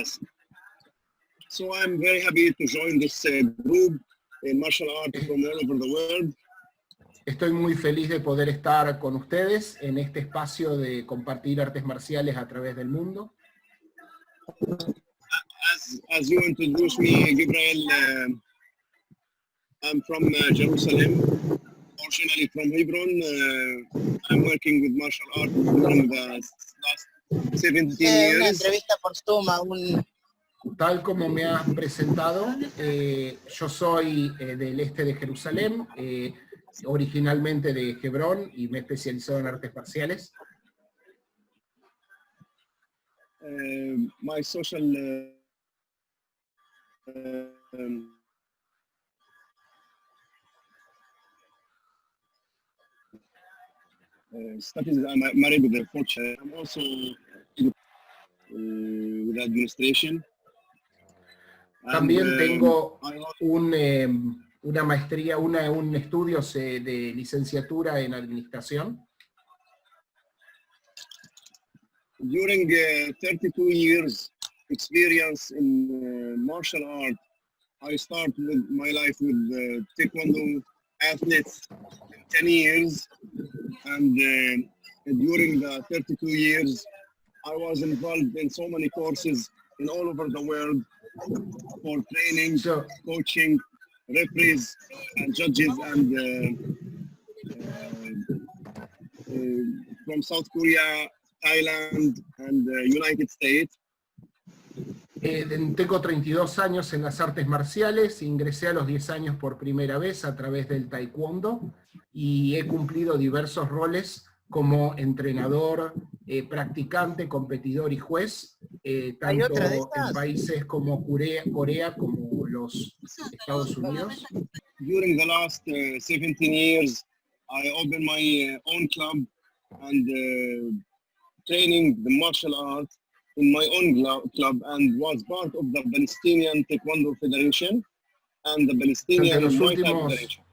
Yes. So I'm very happy to join this group in martial arts from all over the world. Estoy muy feliz de poder estar con ustedes en este espacio de compartir artes marciales a través del mundo. As you introduced me, Gabriel, I'm from Jerusalem, originally from Hebron. I'm working with martial arts during the last 17 years. Una entrevista por Zoom a un... Tal como me has presentado, yo soy del este de Jerusalén, originalmente de Hebrón, y me he especializado en artes marciales. My social studies, I'm married with a coach. I'm also with administration. También tengo una maestría, estudios de licenciatura en administración. During 32 years experience in martial art, I started with my life with Taekwondo athletes 10 years, and during the 32 years, I was involved in so many courses in all over the world for training, coaching, referees, and judges, and from South Korea, Thailand, and United States. Tengo 32 años en las artes marciales, ingresé a los 10 años por primera vez a través del Taekwondo y he cumplido diversos roles como entrenador, practicante, competidor y juez, tanto en países como Corea como los Estados Unidos. During the last 17 years, I opened my own club and training the martial arts in my own club, and was part of the Palestinian Taekwondo Federation and the Palestinian Muay Thai Federation.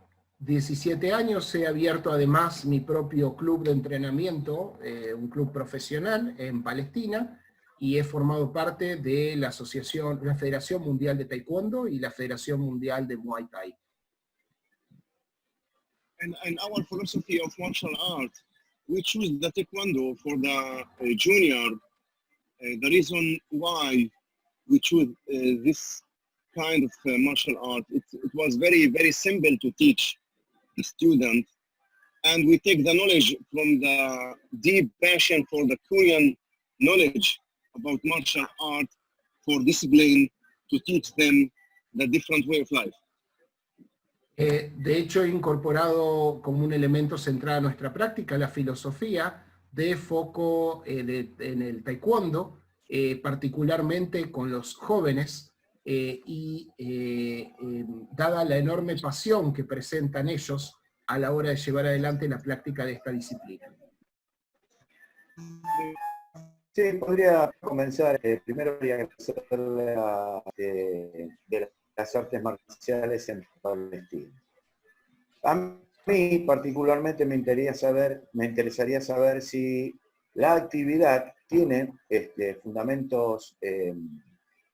17 años he abierto además mi propio club de entrenamiento, un club profesional en Palestina, y he formado parte de la asociación, la Federación Mundial de Taekwondo y la Federación Mundial de Muay Thai. And our philosophy of martial art, we choose the Taekwondo for the junior. The reason why we choose this kind of martial art, it was very, very simple to teach the student, and we take the knowledge from the deep passion for the Korean knowledge about martial art, for discipline, to teach them the different way of life. De hecho, he incorporado como un elemento central a nuestra práctica la filosofía de foco en el Taekwondo, particularmente con los jóvenes, dada la enorme pasión que presentan ellos a la hora de llevar adelante la práctica de esta disciplina. Sí, podría comenzar. Primero quería hacerle de las artes marciales en Palestina. A mí particularmente me interesaría saber si la actividad tiene fundamentos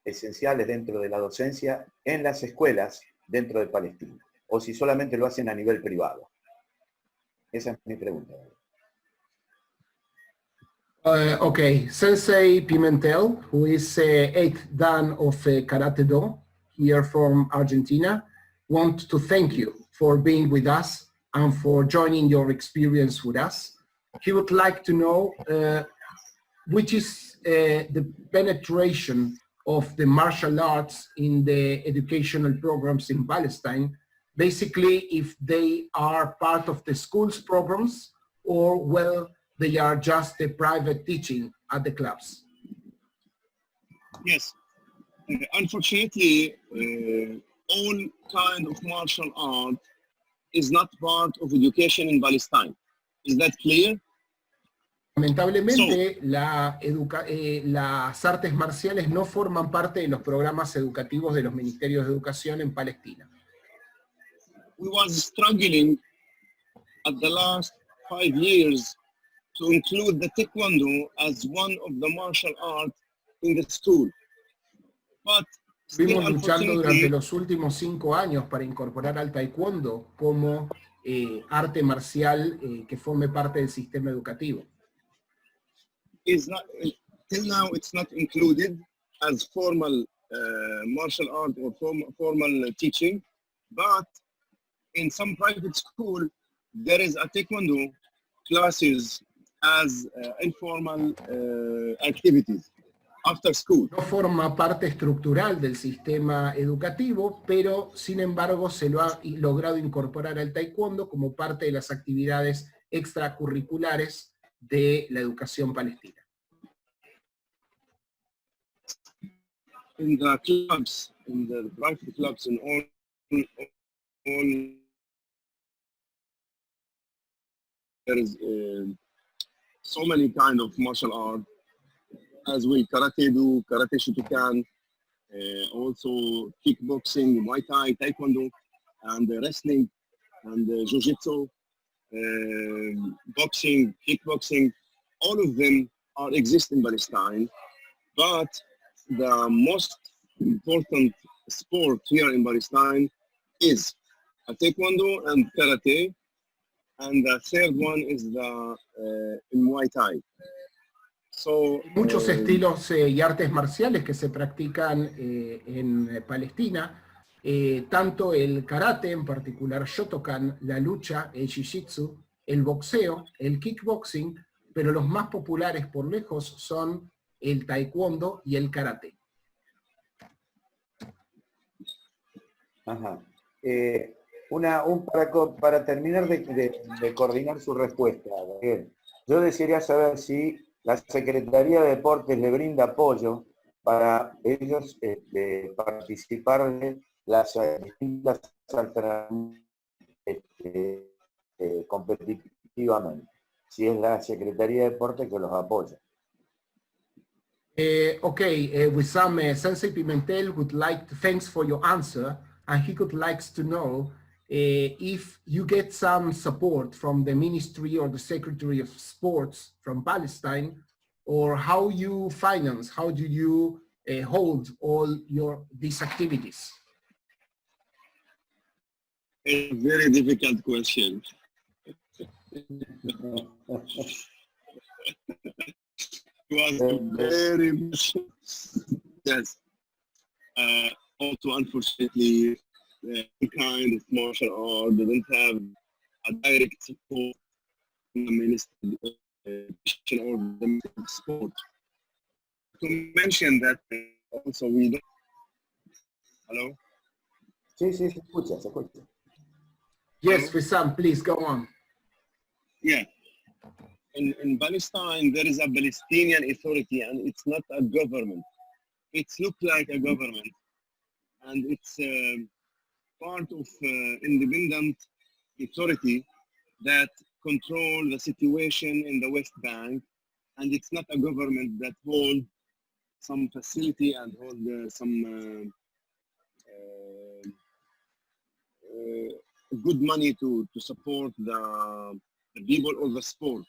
esenciales dentro de la docencia en las escuelas dentro de Palestina, o si solamente lo hacen a nivel privado. Esa es mi pregunta. Okay, Sensei Pimentel, who is 8th Dan of Karate Do, here from Argentina, want to thank you for being with us and for joining your experience with us. He would like to know which is the penetration of the martial arts in the educational programs in Palestine, basically if they are part of the school's programs or, well, they are just a private teaching at the clubs. Yes, unfortunately, all kind of martial art is not part of education in Palestine. Is that clear? Lamentablemente, las artes marciales no forman parte de los programas educativos de los ministerios de educación en Palestina. We was struggling at the last 5 years to include the Taekwondo as one of the martial arts in the school. But still, Estuvimos luchando durante unfortunately, los últimos 5 años para incorporar al Taekwondo como arte marcial que forme parte del sistema educativo. is not till now it's not included as formal martial art or formal teaching, but in some private school there is a taekwondo classes as informal activities after school. No forma parte estructural del sistema educativo, pero sin embargo se lo ha logrado incorporar al Taekwondo como parte de las actividades extracurriculares de la educación palestina. In the clubs, in the private clubs, in all there is so many kind of martial art, as well karate do, karate shotokan, also kickboxing, Muay Thai, Taekwondo, and wrestling, and jiu-jitsu, boxing, kickboxing. All of them exist in Palestine, but the most important sport here in Palestine is Taekwondo and karate, and the third one is the Muay Thai. So, muchos estilos y artes marciales que se practican en Palestina, tanto el karate, en particular Shotokan, la lucha, el jiu-jitsu, el boxeo, el kickboxing, pero los más populares por lejos son el taekwondo y el karate. Ajá. Para terminar de coordinar su respuesta, Gabriel, yo desearía saber si la Secretaría de Deportes le brinda apoyo para ellos participar de las distintas alternativas competitivamente. Si es la Secretaría de Deportes que los apoya. Wissam, Sensei Pimentel would like to, thanks for your answer, and he would like to know if you get some support from the Ministry or the Secretary of Sports from Palestine, or how you finance, how do you hold all these activities? a very difficult question. It was very much, yes. Also, unfortunately, any kind of martial art doesn't have a direct support from the Ministry or the Ministry of Sport. To mention that also we don't. Hello? Sí, se escucha. Yes, Wissam, please go on. Yeah. In Palestine, there is a Palestinian authority, and it's not a government. It looks like a government, and it's part of independent authority that control the situation in the West Bank, and it's not a government that holds some facility and hold some good money to support the people or the sport.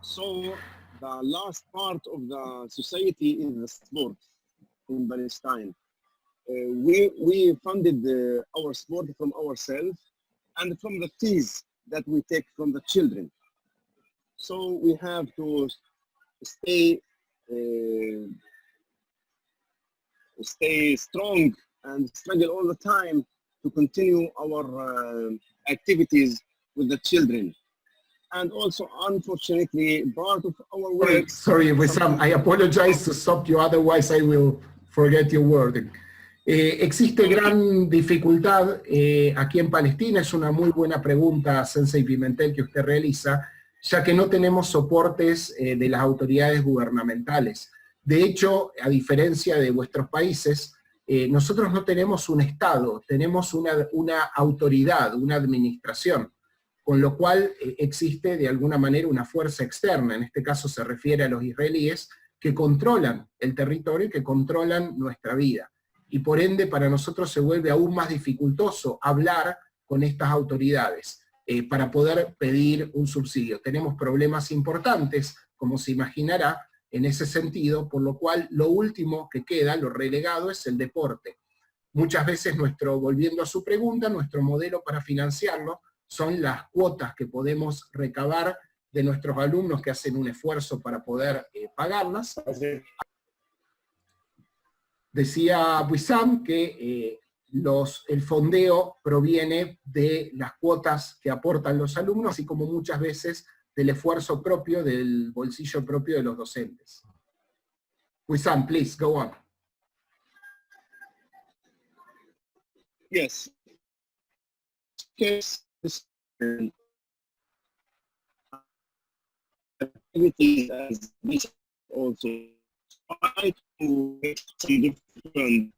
So the last part of the society is the sport in Palestine. We funded our sport from ourselves and from the fees that we take from the children. So we have to stay strong and struggle all the time to continue our activities with the children. And also, unfortunately, part of our work... Sorry, Wissam, I apologize to stop you, otherwise I will forget your word. Existe gran dificultad aquí en Palestina, es una muy buena pregunta, Sensei Pimentel, que usted realiza, ya que no tenemos soportes de las autoridades gubernamentales. De hecho, a diferencia de vuestros países, nosotros no tenemos un Estado, tenemos una autoridad, una administración, con lo cual existe de alguna manera una fuerza externa, en este caso se refiere a los israelíes, que controlan el territorio y que controlan nuestra vida. Y por ende para nosotros se vuelve aún más dificultoso hablar con estas autoridades para poder pedir un subsidio. Tenemos problemas importantes, como se imaginará, en ese sentido, por lo cual lo último que queda, lo relegado, es el deporte. Muchas veces, volviendo a su pregunta, nuestro modelo para financiarlo son las cuotas que podemos recabar de nuestros alumnos que hacen un esfuerzo para poder pagarlas. Decía Wissam que el fondeo proviene de las cuotas que aportan los alumnos, así como muchas veces del esfuerzo propio, del bolsillo propio de los docentes. Wissam, please, go on. Yes. Case activities as this also try to make some different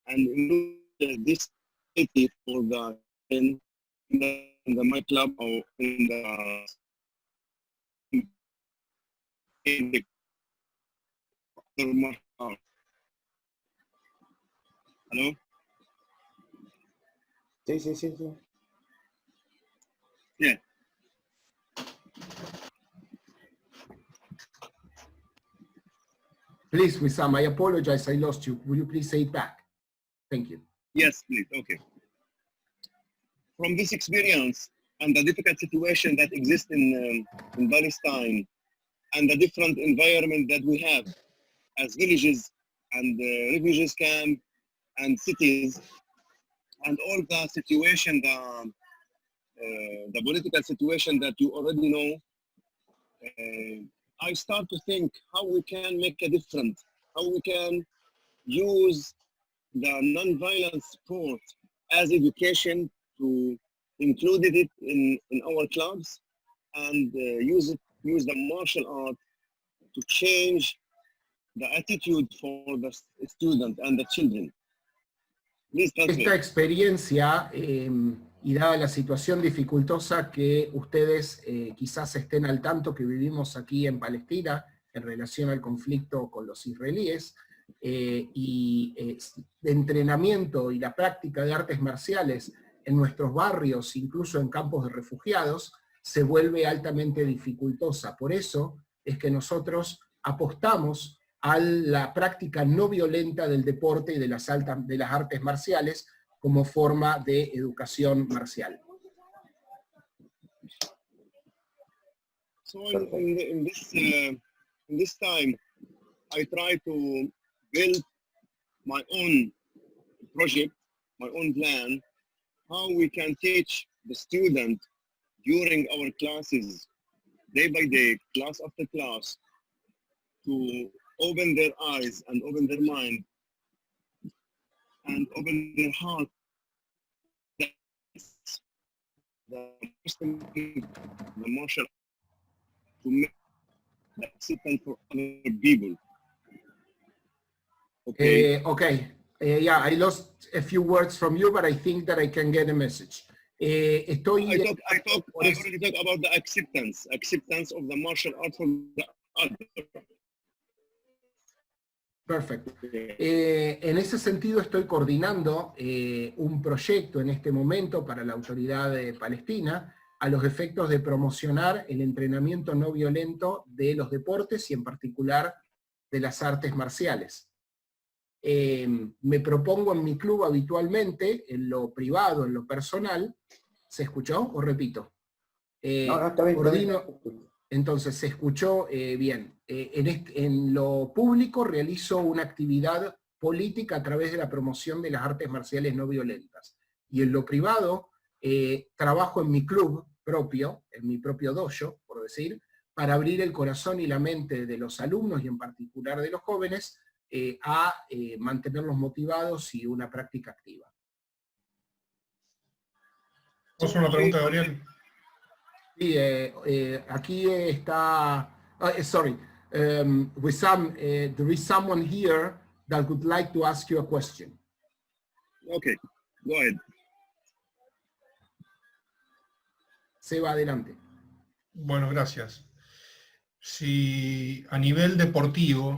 and include this activity for the in the my club or in the hello. Sí. Yeah. Please, Wissam, I apologize, I lost you. Will you please say it back? Thank you. Yes, please. Okay. From this experience and the difficult situation that exists in Palestine and the different environment that we have as villages and refugees camp and cities and all the situation, the political situation that you already know, I start to think how we can make a difference, how we can use the non-violent sport as education to include it in our clubs and use the martial art to change the attitude for the student and the children. Please translate. Esta experiencia, y dada la situación dificultosa que ustedes quizás estén al tanto que vivimos aquí en Palestina en relación al conflicto con los israelíes, y de entrenamiento y la práctica de artes marciales en nuestros barrios, incluso en campos de refugiados, se vuelve altamente dificultosa. Por eso es que nosotros apostamos a la práctica no violenta del deporte y de las artes marciales como forma de educación marcial. So in this time, I try to build my own project, my own plan, how we can teach the student during our classes, day by day, class after class, to open their eyes and open their mind and open their heart. The martial to make acceptance for other people. Okay. Yeah, I lost a few words from you, but I think that I can get a message. I already talk about the acceptance of the martial art from the other. Perfecto. En ese sentido estoy coordinando un proyecto en este momento para la autoridad de Palestina a los efectos de promocionar el entrenamiento no violento de los deportes y en particular de las artes marciales. Me propongo en mi club habitualmente, en lo privado, en lo personal. ¿Se escuchó o repito? No, está bien. Coordino. Entonces, se escuchó bien. En lo público realizo una actividad política a través de la promoción de las artes marciales no violentas. Y en lo privado, trabajo en mi club propio, en mi propio dojo, por decir, para abrir el corazón y la mente de los alumnos y en particular de los jóvenes a mantenerlos motivados y una práctica activa. ¿Vos una pregunta, Gabriel? Sí, aquí está, sorry, Wissam, there is someone here that would like to ask you a question. Okay, go ahead. Seba, adelante. Bueno, gracias. Si a nivel deportivo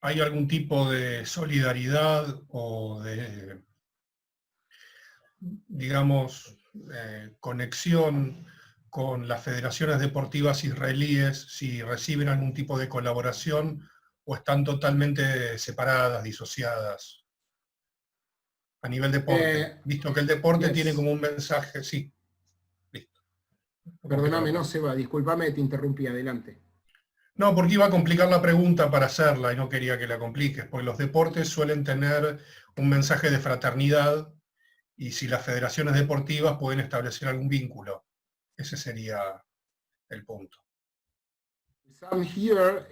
hay algún tipo de solidaridad o de, digamos, conexión con las federaciones deportivas israelíes, si reciben algún tipo de colaboración o están totalmente separadas, disociadas a nivel deporte, visto que el deporte tiene como un mensaje, sí. Listo. Perdóname, no, Seba, discúlpame, te interrumpí, adelante. No, porque iba a complicar la pregunta para hacerla y no quería que la compliques, porque los deportes suelen tener un mensaje de fraternidad y si las federaciones deportivas pueden establecer algún vínculo. Ese sería el punto. Some here,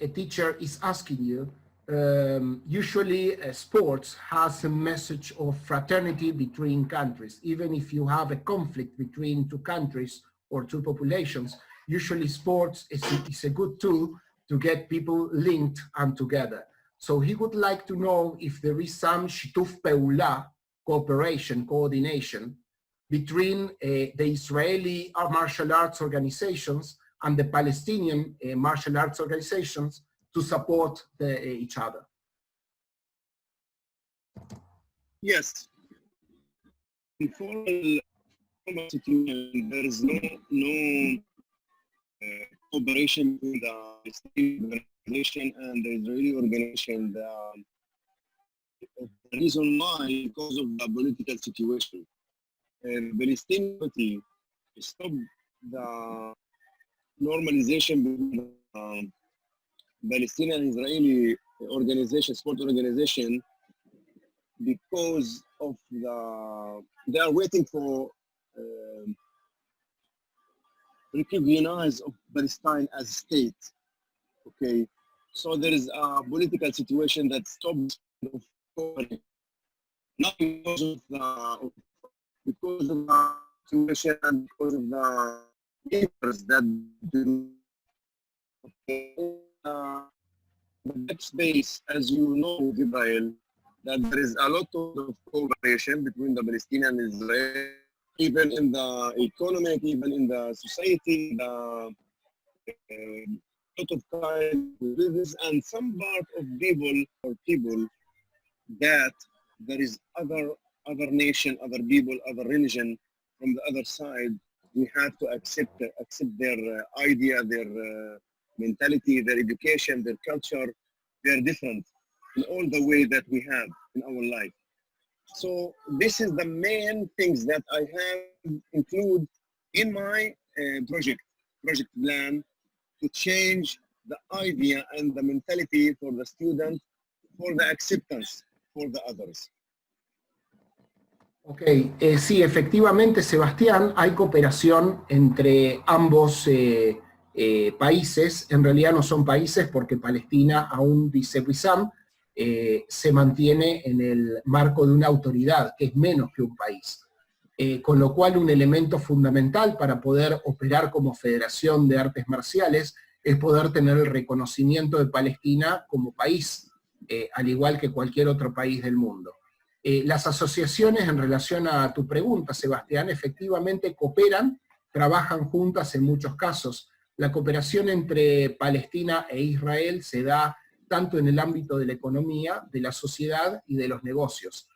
a teacher is asking you, usually sports has a message of fraternity between countries. Even if you have a conflict between two countries or two populations, usually sports is a good tool to get people linked and together. So he would like to know if there is some shituf peula, cooperation, coordination, between the Israeli martial arts organizations and the Palestinian martial arts organizations to support each other. Yes. Informal situation, there is no cooperation with the Palestinian organization and the Israeli organization. The reason why, because of the political situation. Palestinian authority stopped the normalization between Palestinian and Israeli organization, sport organization, because of they are waiting for recognize of Palestine as a state. Okay, so there is a political situation that stops of cooperation, not because of the situation and because of the papers that do. The next space, as you know, Gabriel, that there is a lot of cooperation between the Palestinian and Israel, even in the economic, even in the society, lot of kind of business, and some part of people that there is other nation, other people, other religion from the other side. We have to accept their idea, their mentality, their education, their culture. They're different in all the way that we have in our life. So this is the main things that I have include in my project plan to change the idea and the mentality for the student, for the acceptance for the others. Ok, sí, efectivamente, Sebastián, hay cooperación entre ambos países. En realidad no son países porque Palestina, aún dice Wissam, se mantiene en el marco de una autoridad, que es menos que un país. Con lo cual un elemento fundamental para poder operar como Federación de Artes Marciales es poder tener el reconocimiento de Palestina como país, al igual que cualquier otro país del mundo. Las asociaciones, en relación a tu pregunta, Sebastián, efectivamente cooperan, trabajan juntas en muchos casos. La cooperación entre Palestina e Israel se da tanto en el ámbito de la economía, de la sociedad y de los negocios.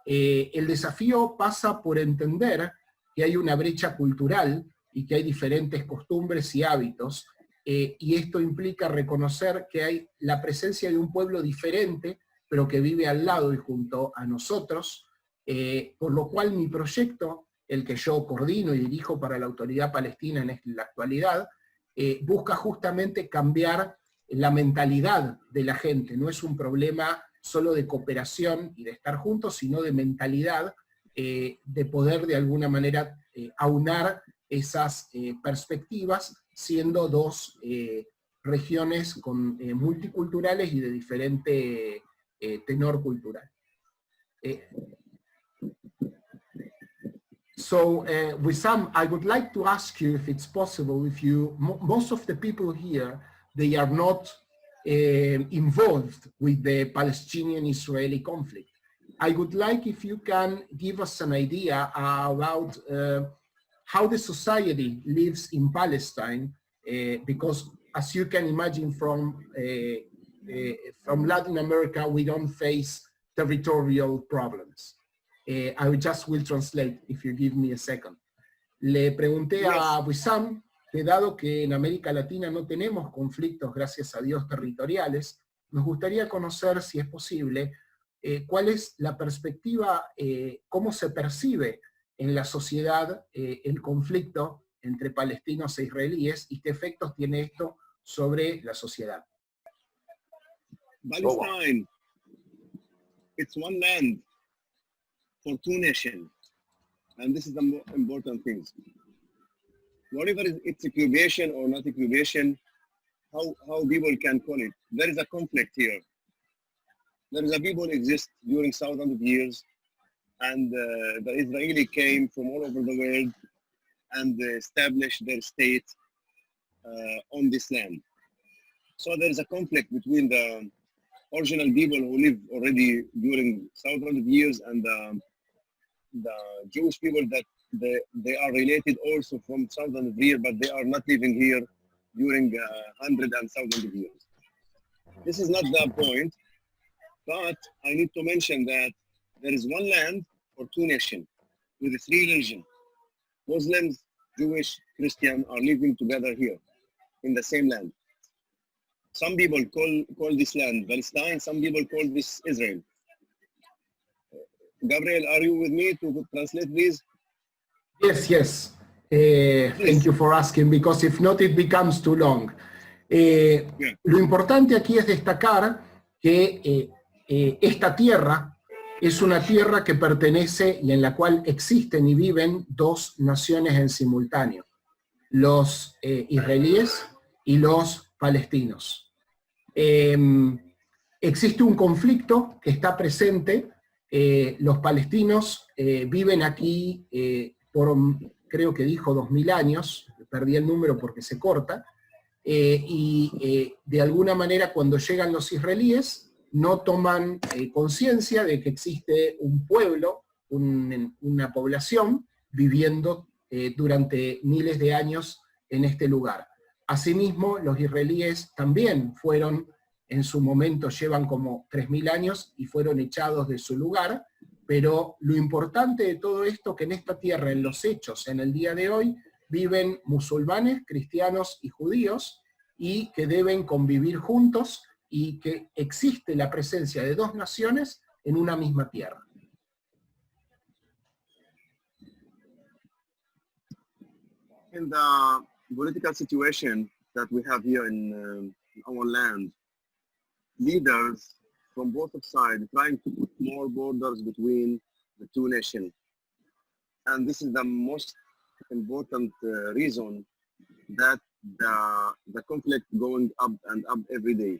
El desafío pasa por entender que hay una brecha cultural y que hay diferentes costumbres y hábitos, y esto implica reconocer que hay la presencia de un pueblo diferente, pero que vive al lado y junto a nosotros, por lo cual mi proyecto, el que yo coordino y dirijo para la Autoridad Palestina en la actualidad, busca justamente cambiar la mentalidad de la gente. No es un problema solo de cooperación y de estar juntos, sino de mentalidad, de poder de alguna manera aunar esas perspectivas, siendo dos regiones multiculturales y de diferente tenor cultural. So, Wissam, I would like to ask you if it's possible, if most of the people here, they are not involved with the Palestinian-Israeli conflict. I would like if you can give us an idea about how the society lives in Palestine, because as you can imagine from Latin America, we don't face territorial problems. I just will translate if you give me a second. Le pregunté a Wissam que dado que en América Latina no tenemos conflictos, gracias a Dios, territoriales, nos gustaría conocer, si es posible, cuál es la perspectiva, cómo se percibe en la sociedad el conflicto entre palestinos e israelíes y qué efectos tiene esto sobre la sociedad. Palestine, it's one land for two nations, and this is the important thing. Whatever is its equation or not equation, how people can call it, there is a conflict here. There is a people exist during thousands of years, and the Israeli came from all over the world and established their state on this land. So there is a conflict between the original people who live already during thousands of years and the Jewish people that they are related also from thousands of years, but they are not living here during hundreds and thousands of years. This is not the point, but I need to mention that there is one land for two nations with three religions. Muslims, Jewish, Christian are living together here in the same land. Some people call this land Palestine, some people call this Israel. Gabriel, are you with me to translate this? Yes, yes. Thank you for asking, because if not, it becomes too long. Lo importante aquí es destacar que esta tierra es una tierra que pertenece y en la cual existen y viven dos naciones en simultáneo, los israelíes y los palestinos. Existe un conflicto que está presente, los palestinos viven aquí por, creo que dijo 2000 años, perdí el número porque se corta, y de alguna manera cuando llegan los israelíes no toman conciencia de que existe un pueblo, una población viviendo durante miles de años en este lugar. Asimismo, los israelíes también fueron, en su momento llevan como 3000 años y fueron echados de su lugar, pero lo importante de todo esto que en esta tierra, en los hechos, en el día de hoy, viven musulmanes, cristianos y judíos, y que deben convivir juntos, y que existe la presencia de dos naciones en una misma tierra. In the political situation that we have here in our land, leaders from both sides trying to put more borders between the two nations. And this is the most important reason that the conflict going up and up every day,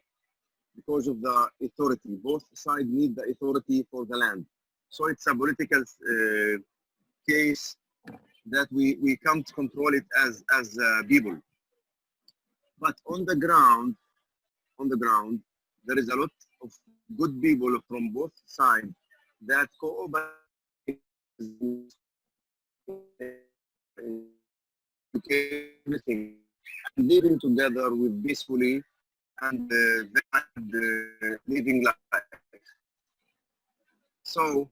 because of the authority. Both sides need the authority for the land. So it's a political case that we can't control it as people. But on the ground, there is a lot of good people from both sides that cooperate everything, living together with peacefully and living life. So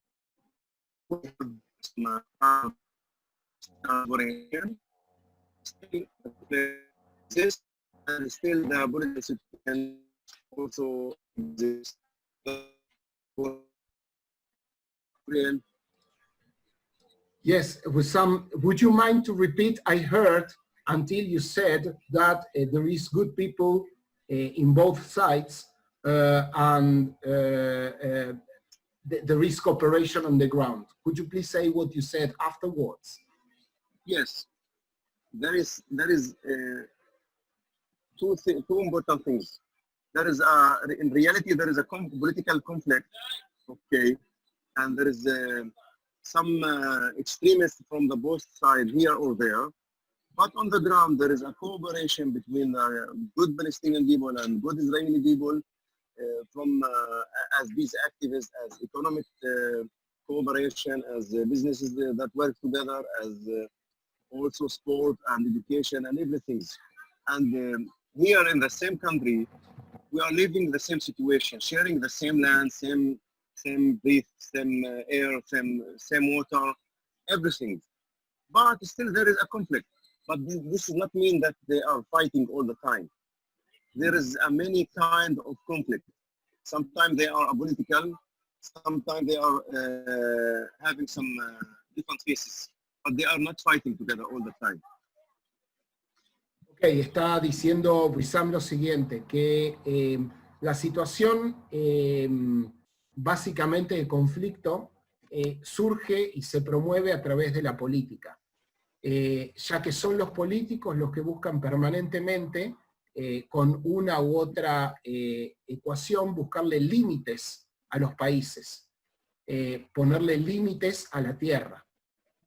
and still the political situation also exists. Yes, Wissam, would you mind to repeat? I heard until you said that there is good people in both sides and there is cooperation on the ground. Could you please say what you said afterwards? Yes, there is two important things. There is in reality there is a political conflict, okay, and there is some extremists from the both sides here or there. But on the ground, there is a cooperation between the good Palestinian people and good Israeli people, as peace activists, as economic cooperation, as businesses that work together, as also sport and education and everything. And here in the same country, we are living the same situation, sharing the same land, same breath, same air, same water, everything. but still there is a conflict. But this does not mean that they are fighting all the time. There is a many kind of conflict. Sometimes they are political, sometimes they are having some different faces, but they are not fighting together all the time. Ok, está diciendo Wissam lo siguiente, que la situación básicamente de conflicto surge y se promueve a través de la política, ya que son los políticos los que buscan permanentemente con una u otra ecuación buscarle límites a los países, ponerle límites a la tierra,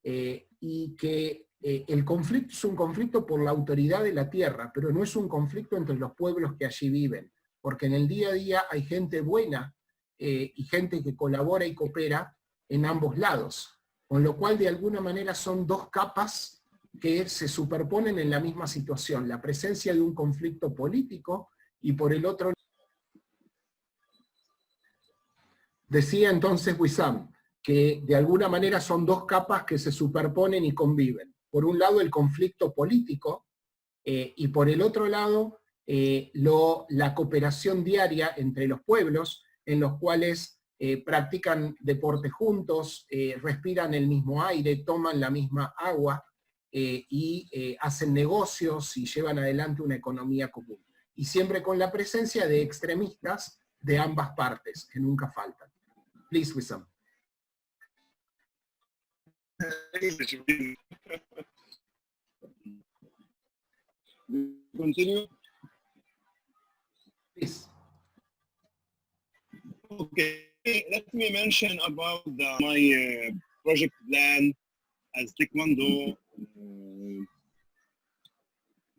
y que el conflicto es un conflicto por la autoridad de la tierra, pero no es un conflicto entre los pueblos que allí viven, porque en el día a día hay gente buena y gente que colabora y coopera en ambos lados, con lo cual de alguna manera son dos capas que se superponen en la misma situación, la presencia de un conflicto político y por el otro. Decía entonces Wissam que de alguna manera son dos capas que se superponen y conviven. Por un lado el conflicto político y por el otro lado la cooperación diaria entre los pueblos en los cuales practican deporte juntos, respiran el mismo aire, toman la misma agua y hacen negocios y llevan adelante una economía común. Y siempre con la presencia de extremistas de ambas partes, que nunca faltan. Please, Wissam. Continue. Please. Okay, let me mention about my project plan as Taekwondo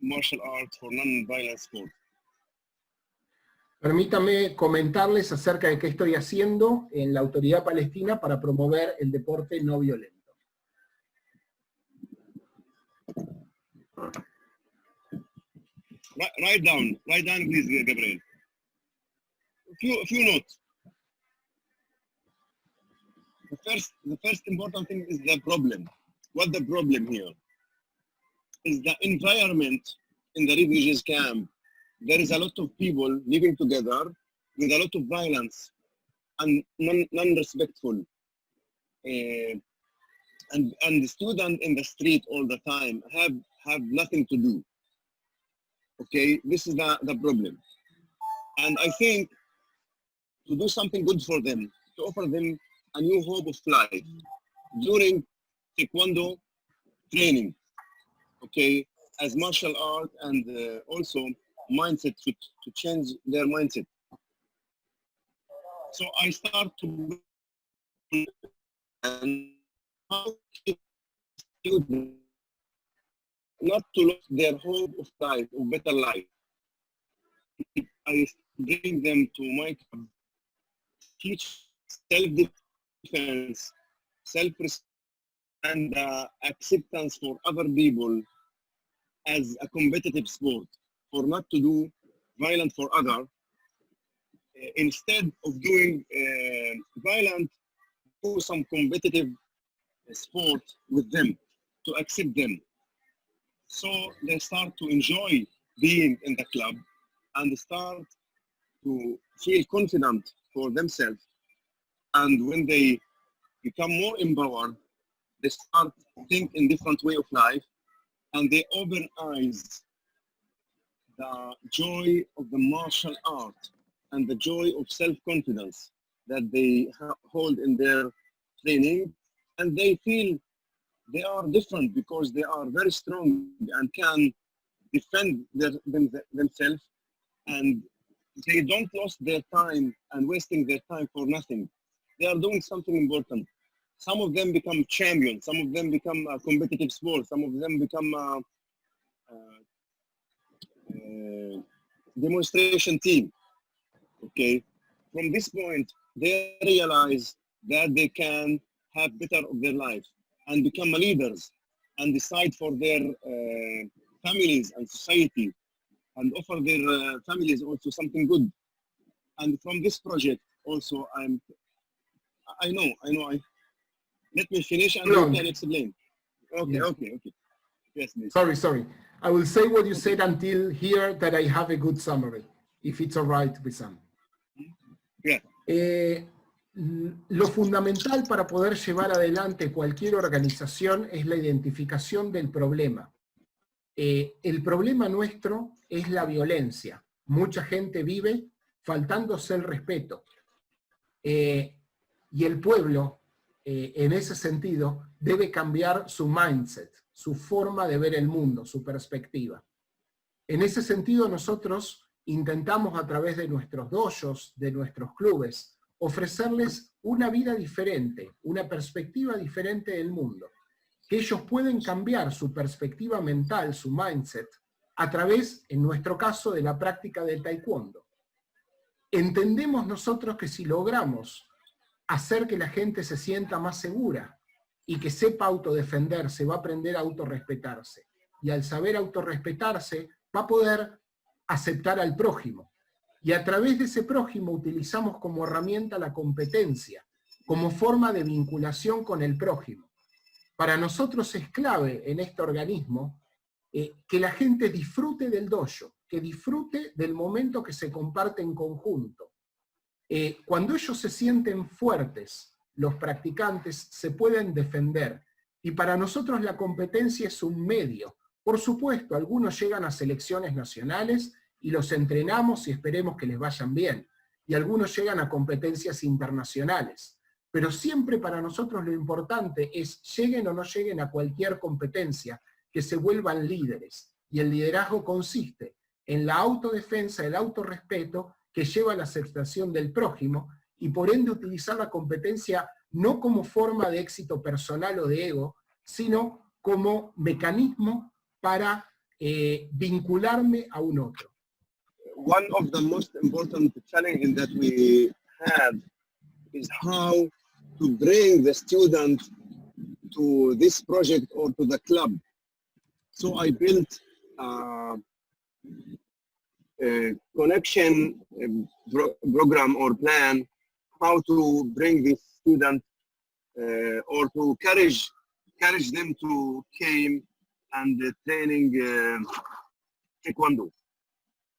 martial arts for non-violent sport. Permítame comentarles acerca de qué estoy haciendo en la Autoridad Palestina para promover el deporte no violento. Write down, please, Gabriel. A few notes. The first important thing is the problem. What the problem here is the environment in the refugees camp. There is a lot of people living together with a lot of violence and non-respectful. And the student in the street all the time have nothing to do. Okay, this is the problem. And I think to do something good for them, to offer them a new hope of life during Taekwondo training, okay, as martial art and also mindset to change their mindset. So I start to and how students not to lose their hope of life, of better life. I bring them to my club, teach self-defense, self-respect, and acceptance for other people as a competitive sport, for not to do violent for other. Instead of doing violent, do some competitive sport with them, to accept them. So they start to enjoy being in the club and start to feel confident for themselves. And when they become more empowered, they start to think in different way of life, and they open eyes the joy of the martial art and the joy of self-confidence that they hold in their training, and they feel they are different because they are very strong and can defend themselves, and they don't lose their time and wasting their time for nothing. They are doing something important. Some of them become champions, some of them become competitive sports, some of them become demonstration team. Okay, from this point, they realize that they can have better of their life and become leaders and decide for their families and society and offer their families also something good. And from this project also, let me finish and you can explain. Okay, Yeah. okay. Yes, please. Sorry. I will say what you said until here that I have a good summary, if it's all right, Wissam. Yeah. Lo fundamental para poder llevar adelante cualquier organización es la identificación del problema. El problema nuestro es la violencia. Mucha gente vive faltándose el respeto. Y el pueblo, en ese sentido, debe cambiar su mindset, su forma de ver el mundo, su perspectiva. En ese sentido, nosotros intentamos a través de nuestros dojos, de nuestros clubes, ofrecerles una vida diferente, una perspectiva diferente del mundo, que ellos pueden cambiar su perspectiva mental, su mindset, a través, en nuestro caso, de la práctica del Taekwondo. Entendemos nosotros que si logramos hacer que la gente se sienta más segura y que sepa autodefenderse, va a aprender a autorrespetarse. Y al saber autorrespetarse, va a poder aceptar al prójimo. Y a través de ese prójimo utilizamos como herramienta la competencia, como forma de vinculación con el prójimo. Para nosotros es clave en este organismo que la gente disfrute del dojo, que disfrute del momento que se comparte en conjunto. Cuando ellos se sienten fuertes, los practicantes se pueden defender. Y para nosotros la competencia es un medio. Por supuesto, algunos llegan a selecciones nacionales y los entrenamos y esperemos que les vayan bien. Y algunos llegan a competencias internacionales. Pero siempre para nosotros lo importante es, lleguen o no lleguen a cualquier competencia, que se vuelvan líderes. Y el liderazgo consiste en la autodefensa, el autorrespeto, que lleva a la aceptación del prójimo, y por ende utilizar la competencia no como forma de éxito personal o de ego, sino como mecanismo para vincularme a un otro. One of the most important challenges that we had is how to bring the student to this project or to the club. So I built a connection program or plan, how to bring this student or to encourage them to came and training Taekwondo.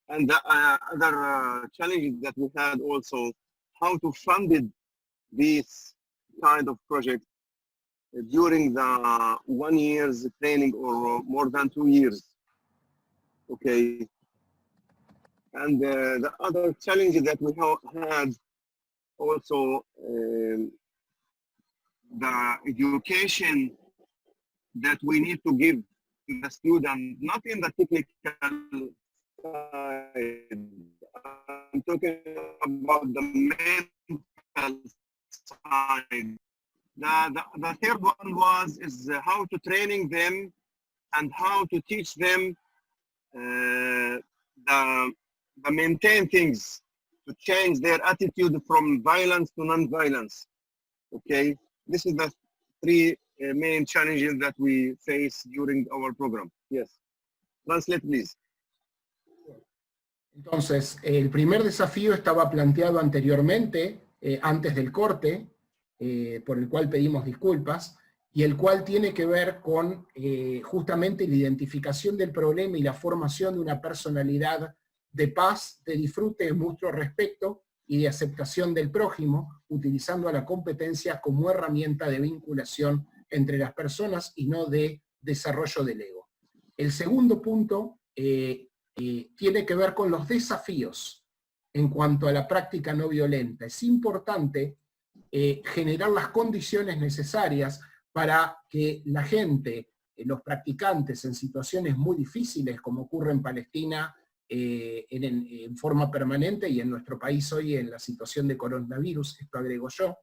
And the other challenges that we had also, how to fund this kind of project during the 1 year's training or more than 2 years. Okay. And the other challenges that we had also, the education that we need to give to the student, not in the technical side. I'm talking about the mental side. The third one is how to training them and how to teach them the maintain things, to change their attitude from violence to non-violence. Okay, this is the three main challenges that we face during our program. Yes, translate please. Entonces, el primer desafío estaba planteado anteriormente, antes del corte, por el cual pedimos disculpas, y el cual tiene que ver con justamente la identificación del problema y la formación de una personalidad de paz, de disfrute, de mutuo respeto y de aceptación del prójimo, utilizando a la competencia como herramienta de vinculación entre las personas y no de desarrollo del ego. El segundo punto tiene que ver con los desafíos en cuanto a la práctica no violenta. Es importante generar las condiciones necesarias para que la gente, los practicantes en situaciones muy difíciles, como ocurre en Palestina en forma permanente, y en nuestro país hoy en la situación de coronavirus, esto agrego yo,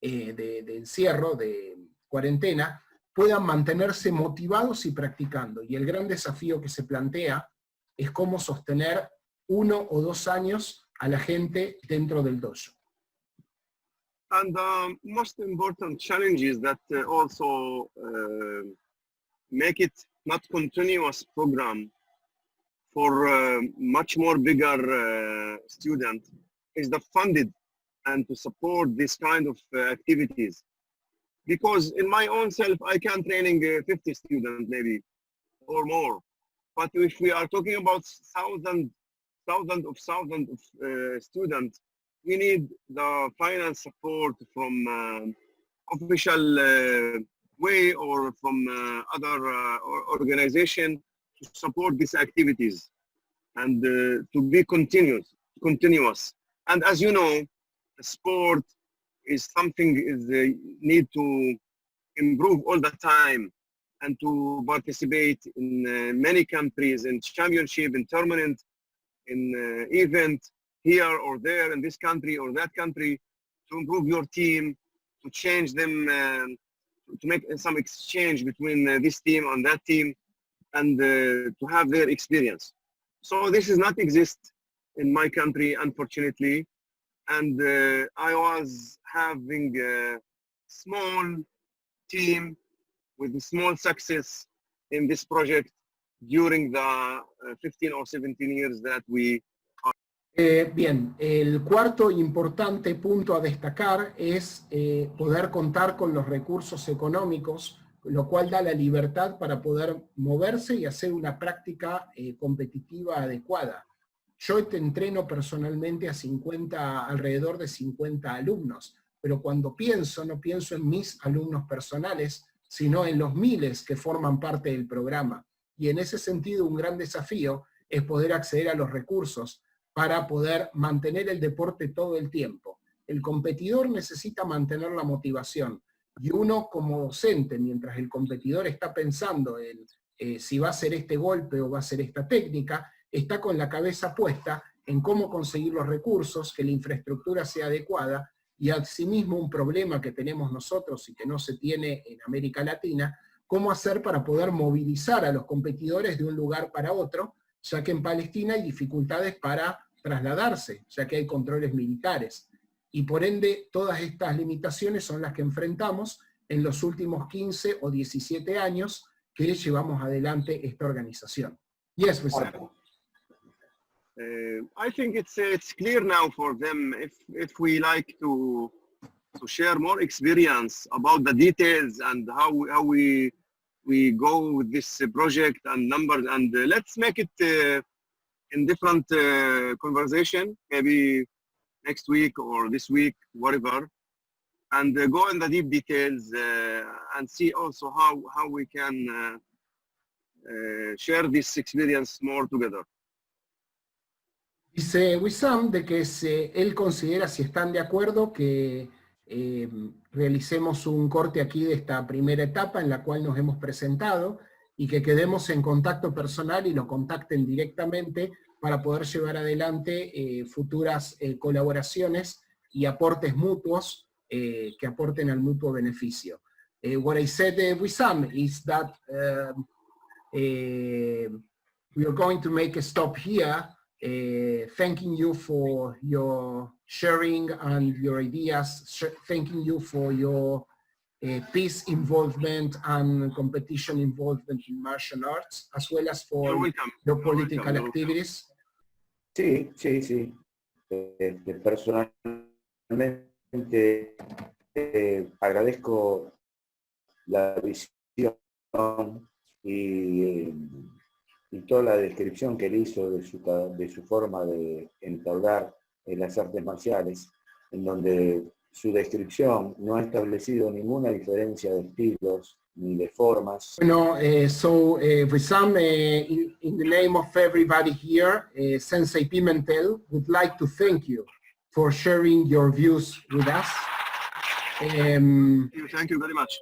de encierro, de cuarentena, puedan mantenerse motivados y practicando. Y el gran desafío que se plantea es cómo sostener 1 o 2 años a la gente dentro del dojo. And the most important challenge is that also make it not continuous program for much more bigger student is the funded and to support this kind of activities. because in my own self, I can training 50 students maybe or more. But if we are talking about thousands of students, we need the finance support from official way or from other organization to support these activities and to be continuous. And as you know, sport is something need to improve all the time and to participate in many countries, in championship, in tournament, in event here or there in this country or that country, to improve your team, to change them, to make some exchange between this team and that team, and to have their experience. So this does not exist in my country, unfortunately. And I was having a small team with a small success in this project during the 15 or 17 years that we are. Bien, el cuarto importante punto a destacar es poder contar con los recursos económicos, lo cual da la libertad para poder moverse y hacer una práctica competitiva adecuada. Yo te entreno personalmente a alrededor de 50 alumnos, pero cuando pienso, no pienso en mis alumnos personales, sino en los miles que forman parte del programa. Y en ese sentido, un gran desafío es poder acceder a los recursos para poder mantener el deporte todo el tiempo. El competidor necesita mantener la motivación, y uno como docente, mientras el competidor está pensando en si va a hacer este golpe o va a hacer esta técnica, está con la cabeza puesta en cómo conseguir los recursos, que la infraestructura sea adecuada, y asimismo un problema que tenemos nosotros y que no se tiene en América Latina, cómo hacer para poder movilizar a los competidores de un lugar para otro, ya que en Palestina hay dificultades para trasladarse, ya que hay controles militares. Y por ende, todas estas limitaciones son las que enfrentamos en los últimos 15 o 17 años que llevamos adelante esta organización. Yes, Wissam. I think it's clear now for them if we like to share more experience about the details and how we go with this project and numbers, and let's make it in different conversation, maybe next week or this week, whatever, and go in the deep details and see also how we can share this experience more together. Dice Wissam de que él considera, si están de acuerdo, que realicemos un corte aquí de esta primera etapa en la cual nos hemos presentado y que quedemos en contacto personal y lo contacten directamente para poder llevar adelante futuras colaboraciones y aportes mutuos que aporten al mutuo beneficio. What I said, Wissam, is that we are going to make a stop here. Thanking you for your sharing and your ideas, thanking you for your peace involvement and competition involvement in martial arts, as well as for your political activities. Sí. Personalmente agradezco la visión y toda la descripción que él hizo de su forma de entablar las artes marciales, en donde su descripción no ha establecido ninguna diferencia de estilos ni de formas. Bueno, Wissam, in the name of everybody here, Sensei Pimentel would like to thank you for sharing your views with us. Thank you very much.